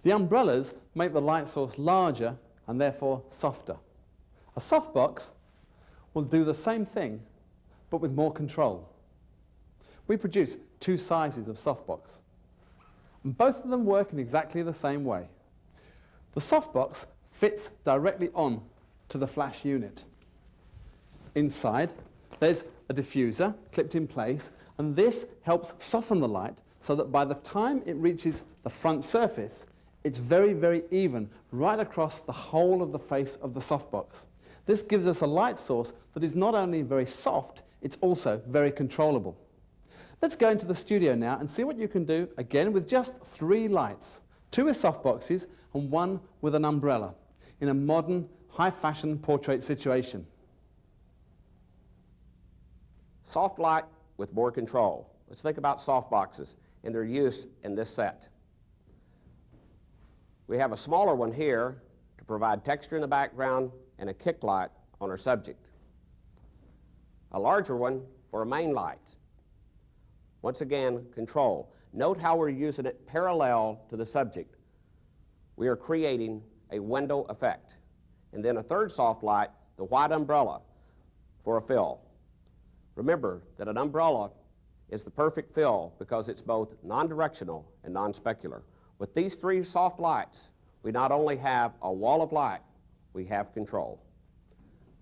The umbrellas make the light source larger and therefore softer. A softbox will do the same thing, but with more control. We produce two sizes of softbox, and both of them work in exactly the same way. The softbox fits directly on to the flash unit. Inside, there's a diffuser clipped in place, and this helps soften the light so that by the time it reaches the front surface, it's very, very even right across the whole of the face of the softbox. This gives us a light source that is not only very soft, it's also very controllable. Let's go into the studio now and see what you can do, again with just 3 lights, 2 with softboxes and 1 with an umbrella, in a modern, high-fashion portrait situation. Soft light with more control. Let's think about softboxes and their use in this set. We have a smaller one here to provide texture in the background and a kick light on our subject. A larger one for a main light. Once again, control. Note how we're using it parallel to the subject. We are creating a window effect. And then a third soft light, the white umbrella, for a fill. Remember that an umbrella is the perfect fill because it's both non-directional and non-specular. With these 3 soft lights, we not only have a wall of light, we have control.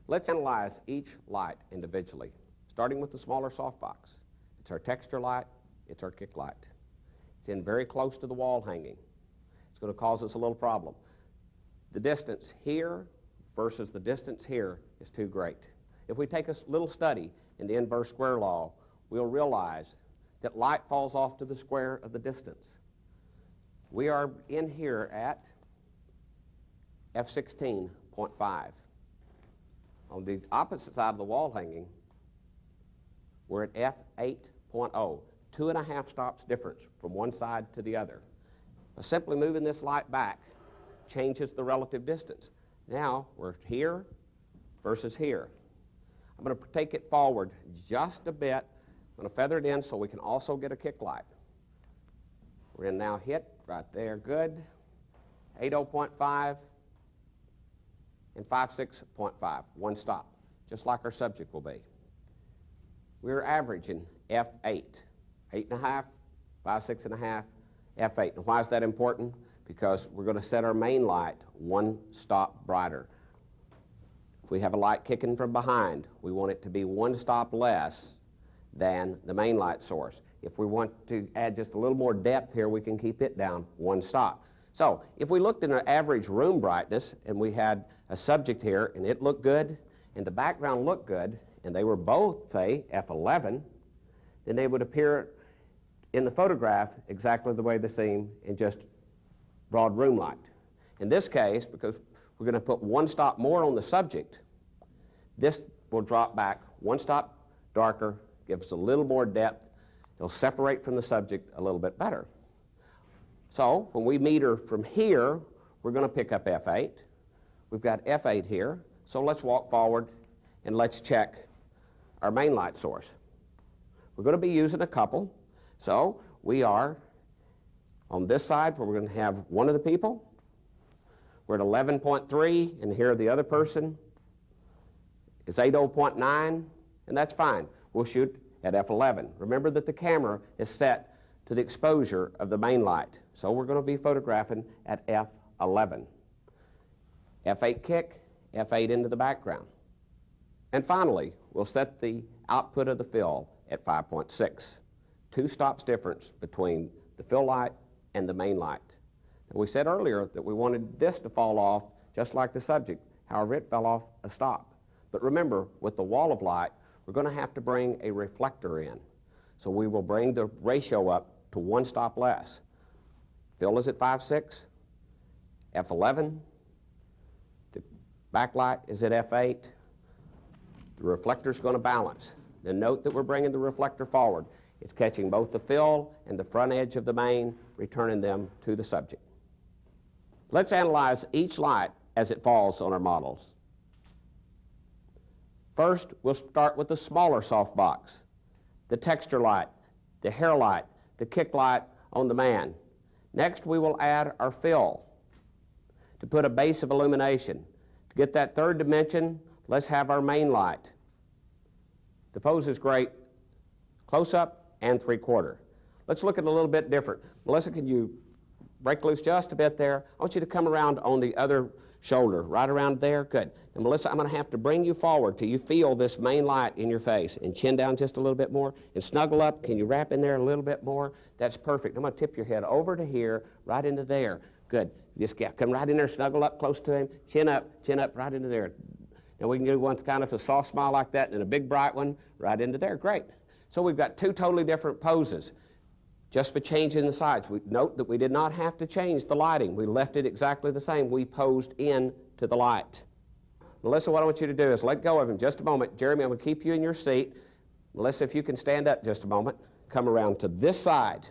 Let's analyze each light individually, starting with the smaller softbox. It's our texture light, it's our kick light. It's in very close to the wall hanging. It's going to cause us a little problem. The distance here versus the distance here is too great. If we take a little study in the inverse square law, we'll realize that light falls off to the square of the distance. We are in here at f16.5. On the opposite side of the wall hanging, we're at f8.0, 2.5 stops difference from one side to the other. Simply moving this light back changes the relative distance. Now we're here versus here. I'm going to take it forward just a bit. I'm going to feather it in so we can also get a kick light. We're going to now hit right there, good. 80.5 and 56.5, one stop, just like our subject will be. We're averaging F8, 8.5, 56.5, F8. And why is that important? Because we're going to set our main light one stop brighter. If we have a light kicking from behind, we want it to be one stop less than the main light source. If we want to add just a little more depth here, we can keep it down one stop. So if we looked at an average room brightness and we had a subject here and it looked good and the background looked good and they were both, say, F11, then they would appear in the photograph exactly the way they seem in just broad room light. In this case, because we're going to put one stop more on the subject, this will drop back one stop darker, give us a little more depth. It'll separate from the subject a little bit better. So when we meter from here, we're going to pick up F8. We've got F8 here. So let's walk forward and let's check our main light source. We're going to be using a couple. So we are on this side where we're going to have one of the people. We're at 11.3, and here the other person is 80.9, and that's fine. We'll shoot at F11. Remember that the camera is set to the exposure of the main light. So we're going to be photographing at F11. F8 kick, F8 into the background. And finally, we'll set the output of the fill at 5.6. 2 stops difference between the fill light and the main light. And we said earlier that we wanted this to fall off just like the subject. However, it fell off a stop. But remember, with the wall of light, we're going to have to bring a reflector in. So we will bring the ratio up to 1 stop less. Fill is at 5.6, F11, the backlight is at F8, the reflector's going to balance. Then note that we're bringing the reflector forward. It's catching both the fill and the front edge of the main, returning them to the subject. Let's analyze each light as it falls on our models. First, we'll start with the smaller softbox, the texture light, the hair light, the kick light on the man. Next, we will add our fill to put a base of illumination. To get that third dimension, let's have our main light. The pose is great, close up and 3/4. Let's look at it a little bit different. Melissa, can you break loose just a bit there? I want you to come around on the other shoulder, right around there. Good. Now, Melissa, I'm going to have to bring you forward till you feel this main light in your face, and chin down just a little bit more, and snuggle up. Can you wrap in there a little bit more? That's perfect. I'm going to tip your head over to here, right into there. Good. Just come right in there, snuggle up close to him, chin up, right into there. Now we can do one kind of a soft smile like that, and a big bright one right into there. Great. So we've got two totally different poses, just by changing the sides. We note that we did not have to change the lighting. We left it exactly the same. We posed in to the light. Melissa, what I want you to do is let go of him just a moment. Jeremy, I'm going to keep you in your seat. Melissa, if you can stand up just a moment, come around to this side.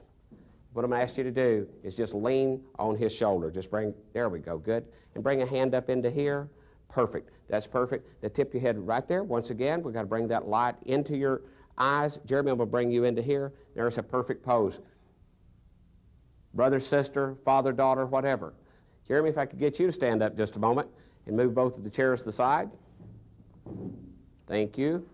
What I'm going to ask you to do is just lean on his shoulder. Just bring, there we go, good. And bring a hand up into here. Perfect. That's perfect. Now tip your head right there. Once again, we've got to bring that light into your eyes. Jeremy, I'm going to bring you into here. There's a perfect pose. Brother, sister, father, daughter, whatever. Jeremy, if I could get you to stand up just a moment and move both of the chairs to the side. Thank you.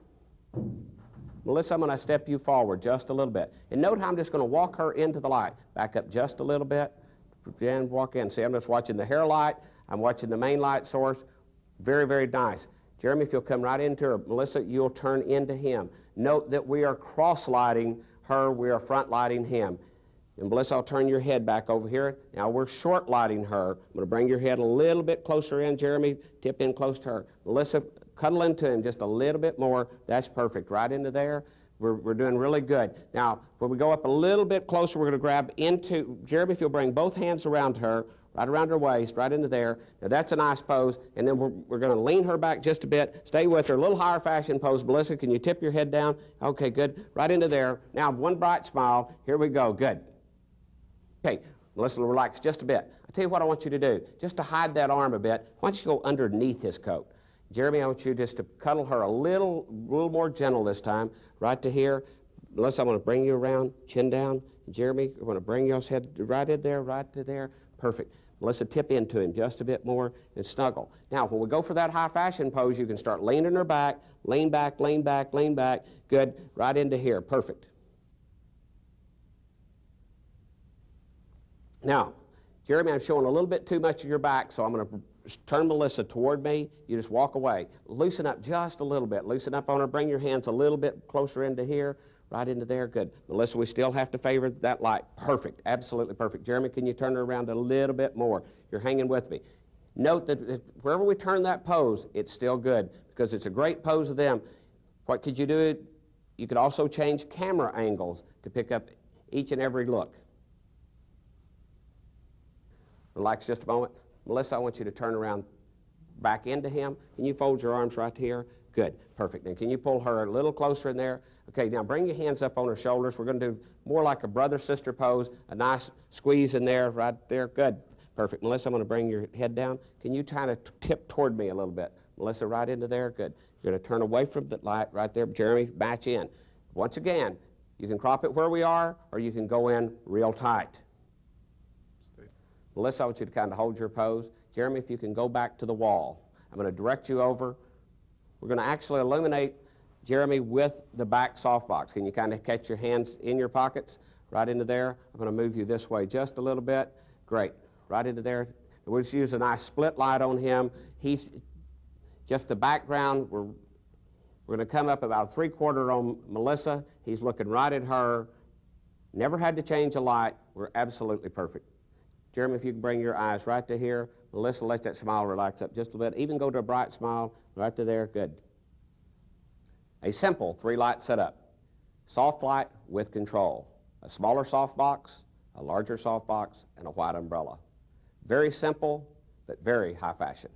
Melissa, I'm going to step you forward just a little bit. And note how I'm just going to walk her into the light. Back up just a little bit. And walk in. See, I'm just watching the hair light. I'm watching the main light source. Very, very nice. Jeremy, if you'll come right into her. Melissa, you'll turn into him. Note that we are cross-lighting her. We are front-lighting him. And Melissa, I'll turn your head back over here. Now we're short-lighting her. I'm going to bring your head a little bit closer in. Jeremy, tip in close to her. Melissa, cuddle into him just a little bit more. That's perfect. Right into there. We're doing really good. Now, when we go up a little bit closer, we're going to grab into, Jeremy, if you'll bring both hands around her, right around her waist, right into there. Now, that's a nice pose. And then we're going to lean her back just a bit. Stay with her. A little higher fashion pose. Melissa, can you tip your head down? Okay, good. Right into there. Now, one bright smile. Here we go. Good. Okay, Melissa, relax just a bit. I'll tell you what I want you to do. Just to hide that arm a bit, why don't you go underneath his coat? Jeremy, I want you just to cuddle her a little more gentle this time, right to here. Melissa, I'm going to bring you around, chin down. Jeremy, I'm going to bring your head right in there, right to there. Perfect. Melissa, tip into him just a bit more and snuggle. Now, when we go for that high fashion pose, you can start leaning her back, lean back, lean back, lean back. Good. Right into here. Perfect. Now, Jeremy, I'm showing a little bit too much of your back, so I'm going to turn Melissa toward me. You just walk away. Loosen up just a little bit. Loosen up on her. Bring your hands a little bit closer into here, right into there. Good. Melissa, we still have to favor that light. Perfect. Absolutely perfect. Jeremy, can you turn her around a little bit more? You're hanging with me. Note that wherever we turn that pose, it's still good because it's a great pose of them. What could you do? You could also change camera angles to pick up each and every look. Relax just a moment. Melissa, I want you to turn around back into him. Can you fold your arms right here? Good. Perfect. Now, can you pull her a little closer in there? Okay, now bring your hands up on her shoulders. We're going to do more like a brother-sister pose, a nice squeeze in there, right there. Good. Perfect. Melissa, I'm going to bring your head down. Can you kind of tip toward me a little bit? Melissa, right into there. Good. You're going to turn away from the light right there. Jeremy, match in. Once again, you can crop it where we are, or you can go in real tight. Melissa, I want you to kind of hold your pose. Jeremy, if you can go back to the wall. I'm going to direct you over. We're going to actually illuminate Jeremy with the back softbox. Can you kind of catch your hands in your pockets? Right into there. I'm going to move you this way just a little bit. Great. Right into there. We'll just use a nice split light on him. He's just the background. We're going to come up about 3/4 on Melissa. He's looking right at her. Never had to change a light. We're absolutely perfect. Jeremy, if you can bring your eyes right to here. Melissa, let that smile relax up just a little bit. Even go to a bright smile right to there. Good. A simple 3-light setup. Soft light with control. A smaller softbox, a larger softbox, and a white umbrella. Very simple, but very high fashion.